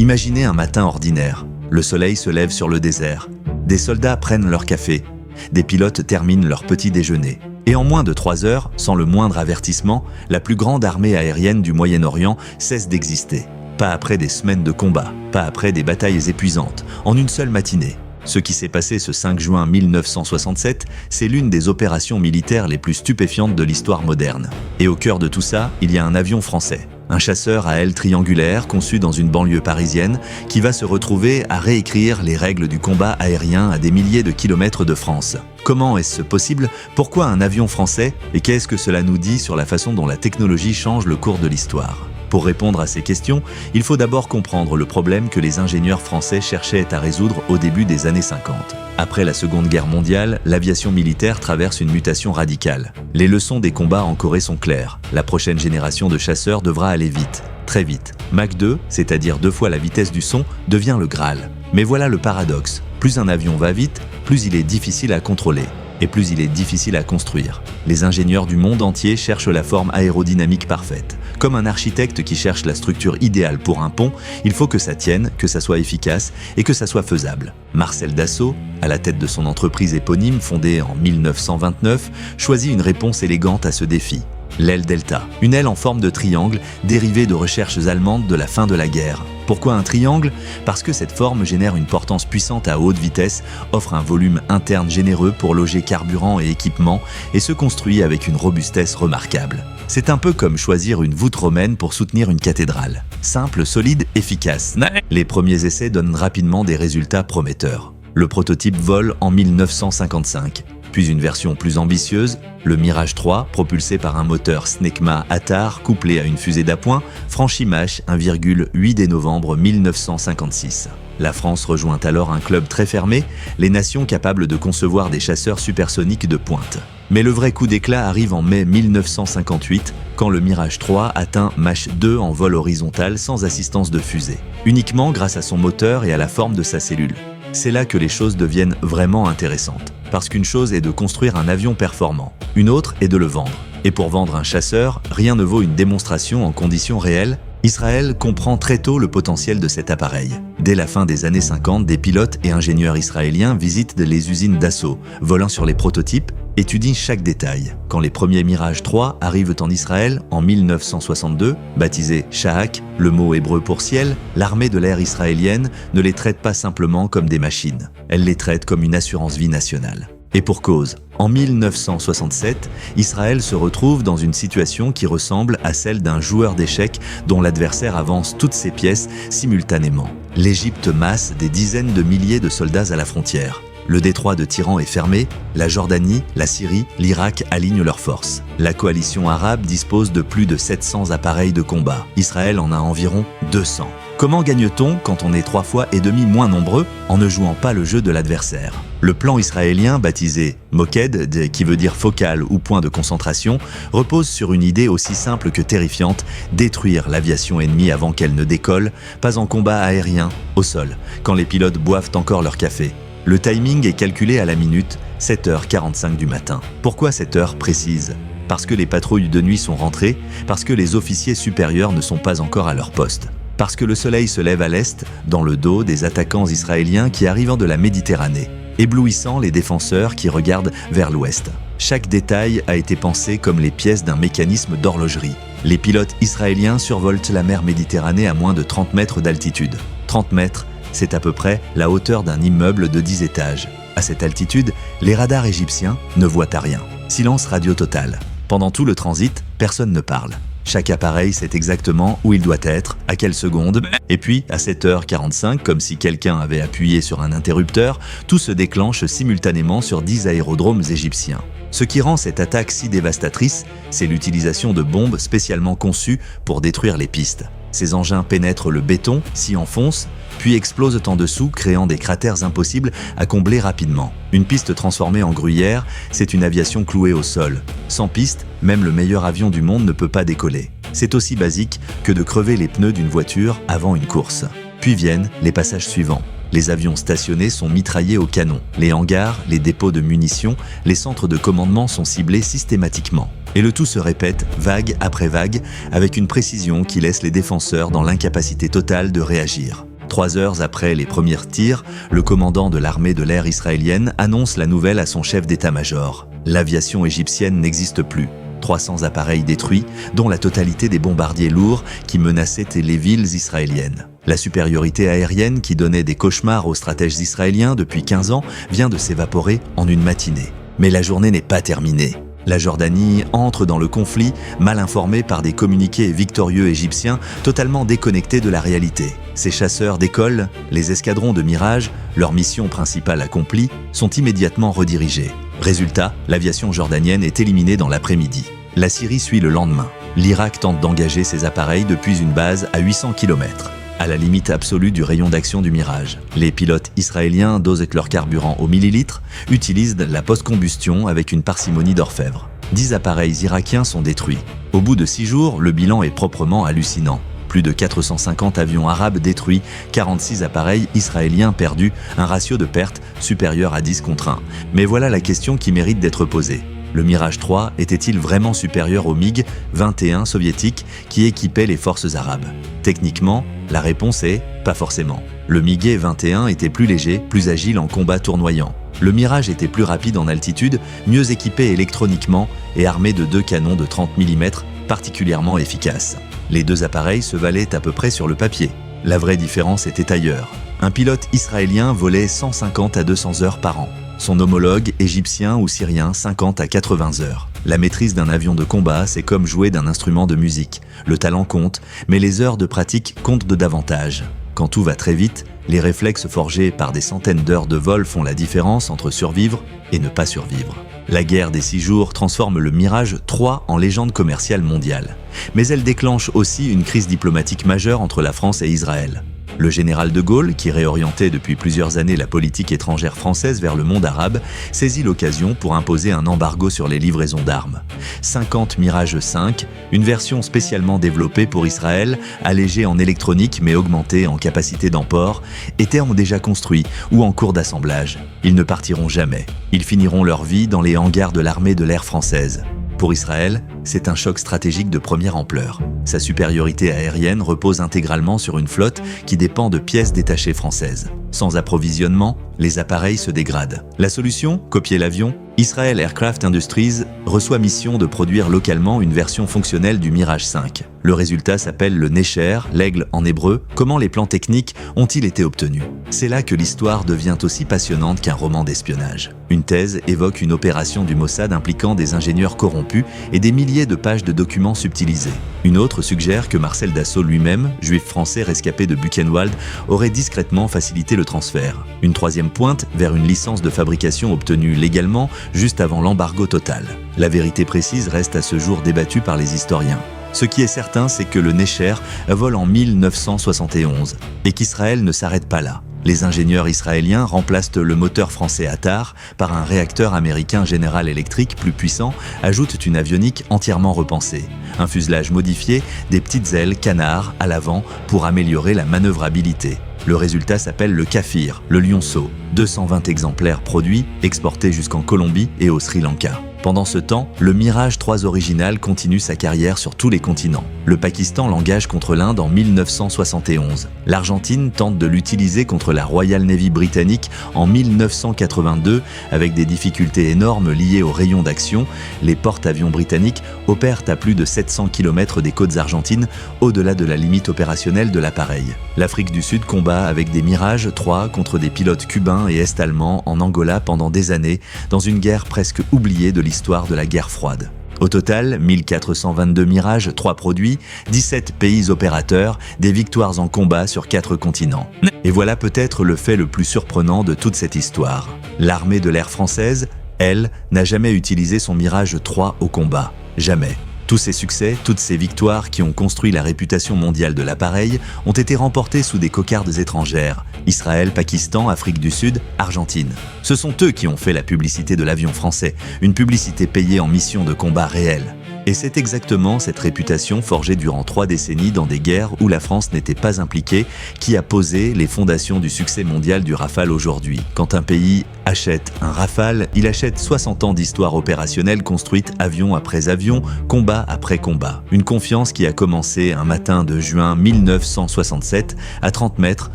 Imaginez un matin ordinaire. Le soleil se lève sur le désert. Des soldats prennent leur café. Des pilotes terminent leur petit déjeuner. Et en moins de 3 heures, sans le moindre avertissement, la plus grande armée aérienne du Moyen-Orient cesse d'exister. Pas après des semaines de combat, pas après des batailles épuisantes, en une seule matinée. Ce qui s'est passé ce 5 juin 1967, c'est l'une des opérations militaires les plus stupéfiantes de l'histoire moderne. Et au cœur de tout ça, il y a un avion français. Un chasseur à ailes triangulaires conçu dans une banlieue parisienne qui va se retrouver à réécrire les règles du combat aérien à des milliers de kilomètres de France. Comment est-ce possible? Pourquoi un avion français? Et qu'est-ce que cela nous dit sur la façon dont la technologie change le cours de l'histoire? Pour répondre à ces questions, il faut d'abord comprendre le problème que les ingénieurs français cherchaient à résoudre au début des années 50. Après la Seconde Guerre mondiale, l'aviation militaire traverse une mutation radicale. Les leçons des combats en Corée sont claires. La prochaine génération de chasseurs devra aller vite, très vite. Mach 2, c'est-à-dire 2 fois la vitesse du son, devient le Graal. Mais voilà le paradoxe. Plus un avion va vite, plus il est difficile à contrôler. Et plus il est difficile à construire. Les ingénieurs du monde entier cherchent la forme aérodynamique parfaite. Comme un architecte qui cherche la structure idéale pour un pont, il faut que ça tienne, que ça soit efficace et que ça soit faisable. Marcel Dassault, à la tête de son entreprise éponyme fondée en 1929, choisit une réponse élégante à ce défi. L'aile Delta, une aile en forme de triangle dérivée de recherches allemandes de la fin de la guerre. Pourquoi un triangle? Parce que cette forme génère une portance puissante à haute vitesse, offre un volume interne généreux pour loger carburant et équipement et se construit avec une robustesse remarquable. C'est un peu comme choisir une voûte romaine pour soutenir une cathédrale. Simple, solide, efficace. Les premiers essais donnent rapidement des résultats prometteurs. Le prototype vole en 1955. Puis une version plus ambitieuse, le Mirage 3, propulsé par un moteur Snecma Attar couplé à une fusée d'appoint, franchit Mach 1,8 dès novembre 1956. La France rejoint alors un club très fermé, les nations capables de concevoir des chasseurs supersoniques de pointe. Mais le vrai coup d'éclat arrive en mai 1958, quand le Mirage 3 atteint Mach 2 en vol horizontal sans assistance de fusée, uniquement grâce à son moteur et à la forme de sa cellule. C'est là que les choses deviennent vraiment intéressantes. Parce qu'une chose est de construire un avion performant, une autre est de le vendre. Et pour vendre un chasseur, rien ne vaut une démonstration en conditions réelles. Israël comprend très tôt le potentiel de cet appareil. Dès la fin des années 50, des pilotes et ingénieurs israéliens visitent les usines Dassault, volant sur les prototypes, étudient chaque détail. Quand les premiers Mirage 3 arrivent en Israël en 1962, baptisés Shahak, le mot hébreu pour ciel, l'armée de l'air israélienne ne les traite pas simplement comme des machines. Elle les traite comme une assurance vie nationale. Et pour cause, en 1967, Israël se retrouve dans une situation qui ressemble à celle d'un joueur d'échecs dont l'adversaire avance toutes ses pièces simultanément. L'Égypte masse des dizaines de milliers de soldats à la frontière. Le détroit de Tiran est fermé, la Jordanie, la Syrie, l'Irak alignent leurs forces. La coalition arabe dispose de plus de 700 appareils de combat. Israël en a environ 200. Comment gagne-t-on quand on est 3,5 fois moins nombreux en ne jouant pas le jeu de l'adversaire? Le plan israélien, baptisé Moked, qui veut dire focal ou point de concentration, repose sur une idée aussi simple que terrifiante, détruire l'aviation ennemie avant qu'elle ne décolle, pas en combat aérien, au sol, quand les pilotes boivent encore leur café. Le timing est calculé à la minute, 7h45 du matin. Pourquoi cette heure précise? Parce que les patrouilles de nuit sont rentrées, parce que les officiers supérieurs ne sont pas encore à leur poste. Parce que le soleil se lève à l'est, dans le dos des attaquants israéliens qui arrivent de la Méditerranée, éblouissant les défenseurs qui regardent vers l'ouest. Chaque détail a été pensé comme les pièces d'un mécanisme d'horlogerie. Les pilotes israéliens survolent la mer Méditerranée à moins de 30 mètres d'altitude. 30 mètres, c'est à peu près la hauteur d'un immeuble de 10 étages. À cette altitude, les radars égyptiens ne voient rien. Silence radio total. Pendant tout le transit, personne ne parle. Chaque appareil sait exactement où il doit être, à quelle seconde, et puis à 7h45, comme si quelqu'un avait appuyé sur un interrupteur, tout se déclenche simultanément sur 10 aérodromes égyptiens. Ce qui rend cette attaque si dévastatrice, c'est l'utilisation de bombes spécialement conçues pour détruire les pistes. Ces engins pénètrent le béton, s'y enfoncent, puis explosent en dessous, créant des cratères impossibles à combler rapidement. Une piste transformée en gruyère, c'est une aviation clouée au sol. Sans piste, même le meilleur avion du monde ne peut pas décoller. C'est aussi basique que de crever les pneus d'une voiture avant une course. Puis viennent les passages suivants. Les avions stationnés sont mitraillés au canon. Les hangars, les dépôts de munitions, les centres de commandement sont ciblés systématiquement. Et le tout se répète vague après vague avec une précision qui laisse les défenseurs dans l'incapacité totale de réagir. 3 heures après les premiers tirs, le commandant de l'armée de l'air israélienne annonce la nouvelle à son chef d'état-major. L'aviation égyptienne n'existe plus. 300 appareils détruits, dont la totalité des bombardiers lourds qui menaçaient les villes israéliennes. La supériorité aérienne qui donnait des cauchemars aux stratèges israéliens depuis 15 ans vient de s'évaporer en une matinée. Mais la journée n'est pas terminée. La Jordanie entre dans le conflit, mal informée par des communiqués victorieux égyptiens totalement déconnectés de la réalité. Ces chasseurs décollent, les escadrons de Mirage, leur mission principale accomplie, sont immédiatement redirigés. Résultat, l'aviation jordanienne est éliminée dans l'après-midi. La Syrie suit le lendemain. L'Irak tente d'engager ses appareils depuis une base à 800 km. À la limite absolue du rayon d'action du Mirage. Les pilotes israéliens dosent leur carburant au millilitre, utilisent la post-combustion avec une parcimonie d'orfèvre. 10 appareils irakiens sont détruits. Au bout de 6 jours, le bilan est proprement hallucinant. Plus de 450 avions arabes détruits, 46 appareils israéliens perdus, un ratio de pertes supérieur à 10 contre 1. Mais voilà la question qui mérite d'être posée. Le Mirage 3 était-il vraiment supérieur au MiG-21 soviétique qui équipait les forces arabes? Techniquement, la réponse est « pas forcément ». Le MiG-21 était plus léger, plus agile en combat tournoyant. Le Mirage était plus rapide en altitude, mieux équipé électroniquement et armé de 2 canons de 30 mm particulièrement efficaces. Les 2 appareils se valaient à peu près sur le papier. La vraie différence était ailleurs. Un pilote israélien volait 150 à 200 heures par an. Son homologue égyptien ou syrien 50 à 80 heures. La maîtrise d'un avion de combat, c'est comme jouer d'un instrument de musique. Le talent compte, mais les heures de pratique comptent de davantage. Quand tout va très vite, les réflexes forgés par des centaines d'heures de vol font la différence entre survivre et ne pas survivre. La guerre des 6 jours transforme le Mirage 3 en légende commerciale mondiale. Mais elle déclenche aussi une crise diplomatique majeure entre la France et Israël. Le général de Gaulle, qui réorientait depuis plusieurs années la politique étrangère française vers le monde arabe, saisit l'occasion pour imposer un embargo sur les livraisons d'armes. 50 Mirage 5, une version spécialement développée pour Israël, allégée en électronique mais augmentée en capacité d'emport, étaient déjà construits ou en cours d'assemblage. Ils ne partiront jamais. Ils finiront leur vie dans les hangars de l'armée de l'air française. Pour Israël, c'est un choc stratégique de première ampleur. Sa supériorité aérienne repose intégralement sur une flotte qui dépend de pièces détachées françaises. Sans approvisionnement, les appareils se dégradent. La solution, copier l'avion. Israel Aircraft Industries reçoit mission de produire localement une version fonctionnelle du Mirage 5. Le résultat s'appelle le Necher, l'aigle en hébreu. Comment les plans techniques ont-ils été obtenus? C'est là que l'histoire devient aussi passionnante qu'un roman d'espionnage. Une thèse évoque une opération du Mossad impliquant des ingénieurs corrompus et des milliers de pages de documents subtilisés. Une autre suggère que Marcel Dassault lui-même, juif français rescapé de Buchenwald, aurait discrètement facilité le transfert. Une troisième pointe vers une licence de fabrication obtenue légalement juste avant l'embargo total. La vérité précise reste à ce jour débattue par les historiens. Ce qui est certain, c'est que le Necher vole en 1971 et qu'Israël ne s'arrête pas là. Les ingénieurs israéliens remplacent le moteur français Attar par un réacteur américain General Electric plus puissant, ajoutent une avionique entièrement repensée. Un fuselage modifié, des petites ailes canards à l'avant pour améliorer la manœuvrabilité. Le résultat s'appelle le Kafir, le lionceau. 220 exemplaires produits, exportés jusqu'en Colombie et au Sri Lanka. Pendant ce temps, le Mirage 3 original continue sa carrière sur tous les continents. Le Pakistan l'engage contre l'Inde en 1971. L'Argentine tente de l'utiliser contre la Royal Navy britannique en 1982 avec des difficultés énormes liées aux rayons d'action. Les porte-avions britanniques opèrent à plus de 700 km des côtes argentines, au-delà de la limite opérationnelle de l'appareil. L'Afrique du Sud combat avec des Mirage 3 contre des pilotes cubains et est-allemands en Angola pendant des années, dans une guerre presque oubliée de l'histoire de la guerre froide. Au total, 1422 Mirage 3 produits, 17 pays opérateurs, des victoires en combat sur 4 continents. Et voilà peut-être le fait le plus surprenant de toute cette histoire. L'armée de l'air française, elle, n'a jamais utilisé son Mirage 3 au combat. Jamais. Tous ces succès, toutes ces victoires qui ont construit la réputation mondiale de l'appareil ont été remportés sous des cocardes étrangères. Israël, Pakistan, Afrique du Sud, Argentine. Ce sont eux qui ont fait la publicité de l'avion français, une publicité payée en mission de combat réelle. Et c'est exactement cette réputation forgée durant 3 décennies dans des guerres où la France n'était pas impliquée qui a posé les fondations du succès mondial du Rafale aujourd'hui. Quand un pays achète un Rafale, il achète 60 ans d'histoire opérationnelle construite avion après avion, combat après combat. Une confiance qui a commencé un matin de juin 1967 à 30 mètres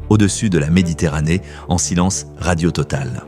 au-dessus de la Méditerranée, en silence radio total.